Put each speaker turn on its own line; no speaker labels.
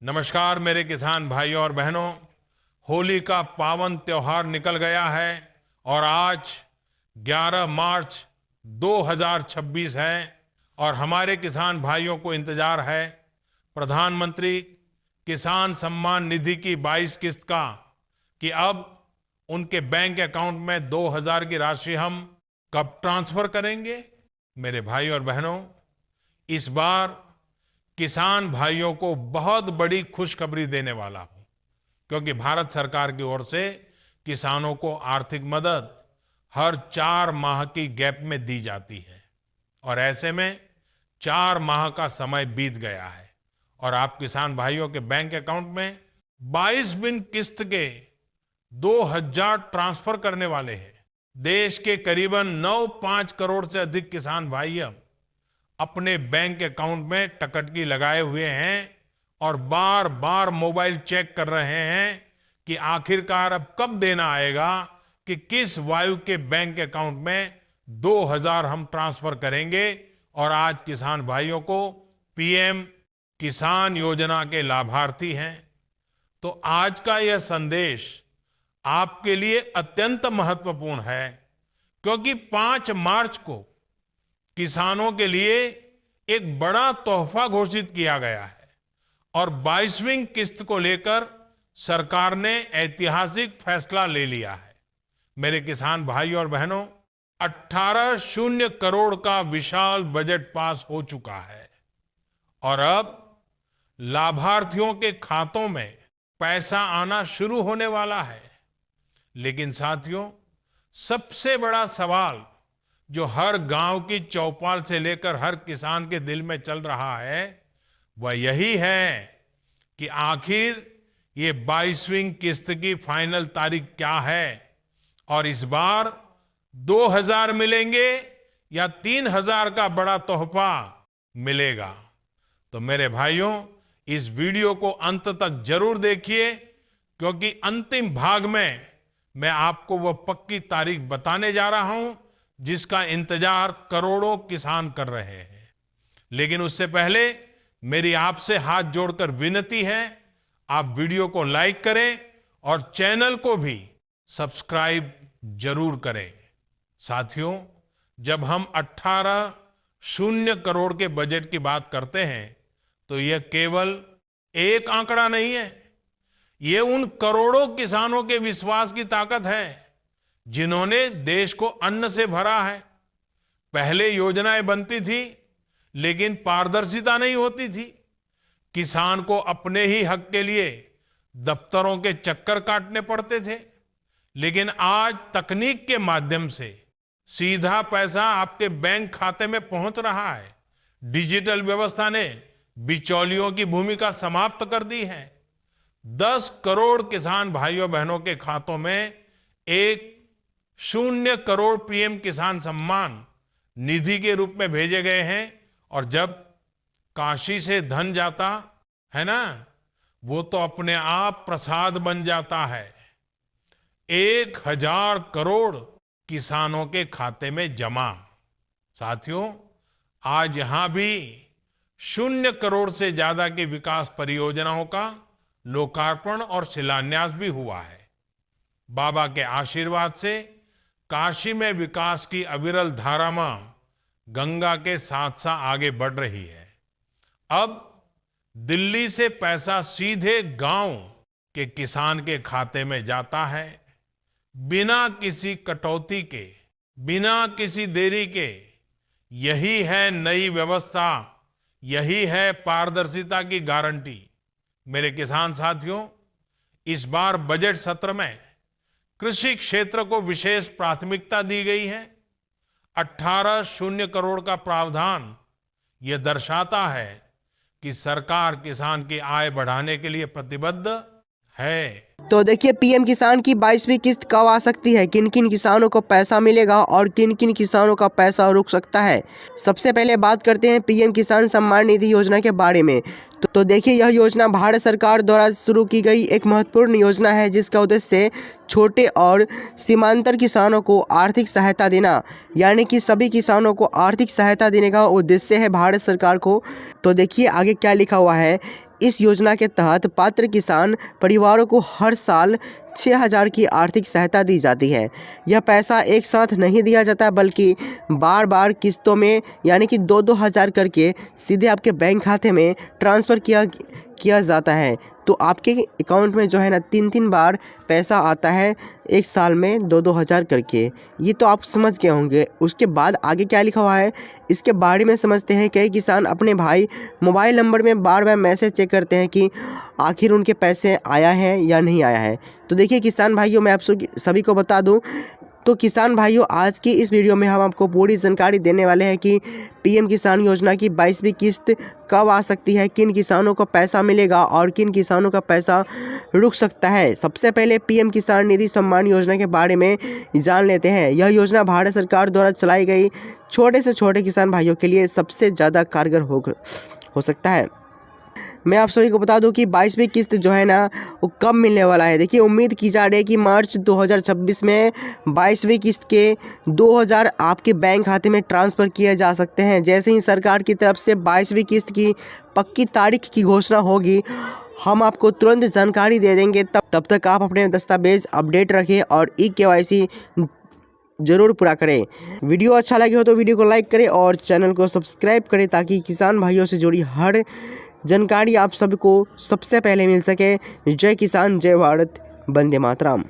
नमस्कार मेरे किसान भाइयों और बहनों। होली का पावन त्योहार निकल गया है और आज 11 मार्च 2026 है और हमारे किसान भाइयों को इंतजार है प्रधानमंत्री किसान सम्मान निधि की 22 किस्त का कि अब उनके बैंक अकाउंट में 2000 की राशि हम कब ट्रांसफर करेंगे। मेरे भाई और बहनों, इस बार किसान भाइयों को बहुत बड़ी खुशखबरी देने वाला हूं, क्योंकि भारत सरकार की ओर से किसानों को आर्थिक मदद हर 4 माह की गैप में दी जाती है और ऐसे में 4 माह का समय बीत गया है और आप किसान भाइयों के बैंक अकाउंट में 22 बिन किस्त के 2000 ट्रांसफर करने वाले हैं। देश के करीबन 9.5 करोड़ से अधिक किसान भाई अब अपने बैंक अकाउंट में टकटकी लगाए हुए हैं और बार बार मोबाइल चेक कर रहे हैं कि आखिरकार अब कब देना आएगा, कि किस वायु के बैंक अकाउंट में 2000 हम ट्रांसफर करेंगे। और आज किसान भाइयों को पीएम किसान योजना के लाभार्थी हैं। तो आज का यह संदेश आपके लिए अत्यंत महत्वपूर्ण है, क्योंकि 5 मार्च को किसानों के लिए एक बड़ा तोहफा घोषित किया गया है और 22वीं किस्त को लेकर सरकार ने ऐतिहासिक फैसला ले लिया है। मेरे किसान भाई और बहनों, 18 करोड़ का विशाल बजट पास हो चुका है और अब लाभार्थियों के खातों में पैसा आना शुरू होने वाला है। लेकिन साथियों, सबसे बड़ा सवाल जो हर गांव की चौपाल से लेकर हर किसान के दिल में चल रहा है, वह यही है कि आखिर ये 22वीं किस्त की फाइनल तारीख क्या है और इस बार 2000 मिलेंगे या 3000 का बड़ा तोहफा मिलेगा। तो मेरे भाइयों, इस वीडियो को अंत तक जरूर देखिए, क्योंकि अंतिम भाग में मैं आपको वह पक्की तारीख बताने जा रहा हूं जिसका इंतजार करोड़ों किसान कर रहे हैं। लेकिन उससे पहले मेरी आपसे हाथ जोड़कर विनती है, आप वीडियो को लाइक करें और चैनल को भी सब्सक्राइब जरूर करें। साथियों, जब हम 18 करोड़ के बजट की बात करते हैं तो यह केवल एक आंकड़ा नहीं है, ये उन करोड़ों किसानों के विश्वास की ताकत है जिन्होंने देश को अन्न से भरा है। पहले योजनाएं बनती थी लेकिन पारदर्शिता नहीं होती थी। किसान को अपने ही हक के लिए दफ्तरों के चक्कर काटने पड़ते थे, लेकिन आज तकनीक के माध्यम से सीधा पैसा आपके बैंक खाते में पहुंच रहा है। डिजिटल व्यवस्था ने बिचौलियों की भूमिका समाप्त कर दी है। 10 करोड़ किसान भाइयों बहनों के खातों में 0 करोड़ पीएम किसान सम्मान निधि के रूप में भेजे गए हैं और जब काशी से धन जाता है ना, वो तो अपने आप प्रसाद बन जाता है। 1000 करोड़ किसानों के खाते में जमा। साथियों, आज यहां भी 0 करोड़ से ज्यादा की विकास परियोजनाओं का लोकार्पण और शिलान्यास भी हुआ है। बाबा के आशीर्वाद से काशी में विकास की अविरल धारा गंगा के साथ साथ आगे बढ़ रही है। अब दिल्ली से पैसा सीधे गांव के किसान के खाते में जाता है, बिना किसी कटौती के, बिना किसी देरी के। यही है नई व्यवस्था, यही है पारदर्शिता की गारंटी। मेरे किसान साथियों, इस बार बजट सत्र में कृषि क्षेत्र को विशेष प्राथमिकता दी गई है। 18 करोड़ का प्रावधान यह दर्शाता है कि सरकार किसान की आय बढ़ाने के लिए प्रतिबद्ध है।
तो देखिए, पीएम किसान की 22वीं किस्त कब आ सकती है, किन किन किसानों को पैसा मिलेगा और किन किन किसानों का पैसा रुक सकता है। सबसे पहले बात करते हैं पीएम किसान सम्मान निधि योजना के बारे में। तो देखिए, यह योजना भारत सरकार द्वारा शुरू की गई एक महत्वपूर्ण योजना है जिसका उद्देश्य छोटे और सीमांतर किसानों को आर्थिक सहायता देना, यानी कि सभी किसानों को आर्थिक सहायता देने का उद्देश्य है भारत सरकार को। तो देखिए आगे क्या लिखा हुआ है, इस योजना के तहत पात्र किसान परिवारों को हर साल 6,000 की आर्थिक सहायता दी जाती है। यह पैसा एक साथ नहीं दिया जाता बल्कि बार बार किस्तों में यानी कि 2-2 हज़ार करके सीधे आपके बैंक खाते में ट्रांसफ़र किया जाता है। तो आपके अकाउंट में जो है ना 3-3 बार पैसा आता है एक साल में 2-2 हज़ार करके। ये तो आप समझ गए होंगे। उसके बाद आगे क्या लिखा हुआ है इसके बारे में समझते हैं। कई किसान अपने भाई मोबाइल नंबर में बार बार मैसेज चेक करते हैं कि आखिर उनके पैसे आया है या नहीं आया है। तो देखिए किसान भाइयों, मैं आप सभी को बता दूं तो किसान भाइयों, आज की इस वीडियो में हम आपको पूरी जानकारी देने वाले हैं कि पीएम किसान योजना की 22वीं किस्त कब आ सकती है, किन किसानों को पैसा मिलेगा और किन किसानों का पैसा रुक सकता है। सबसे पहले पीएम किसान निधि सम्मान योजना के बारे में जान लेते हैं। यह योजना भारत सरकार द्वारा चलाई गई छोटे से छोटे किसान भाइयों के लिए सबसे ज़्यादा कारगर हो सकता है। मैं आप सभी को बता दूं कि 22वीं किस्त जो है ना वो कब मिलने वाला है। देखिए, उम्मीद की जा रही है कि मार्च 2026 में 22वीं किस्त के 2,000 आपके बैंक खाते में ट्रांसफ़र किए जा सकते हैं। जैसे ही सरकार की तरफ से 22वीं किस्त की पक्की तारीख की घोषणा होगी, हम आपको तुरंत जानकारी दे देंगे। तब तक आप अपने दस्तावेज अपडेट रखें और ई-KYC ज़रूर पूरा करें। वीडियो अच्छा लगे हो तो वीडियो को लाइक करें और चैनल को सब्सक्राइब करें ताकि किसान भाइयों से जुड़ी हर जानकारी आप सबको सबसे पहले मिल सके। जय किसान, जय भारत, वंदे मातरम।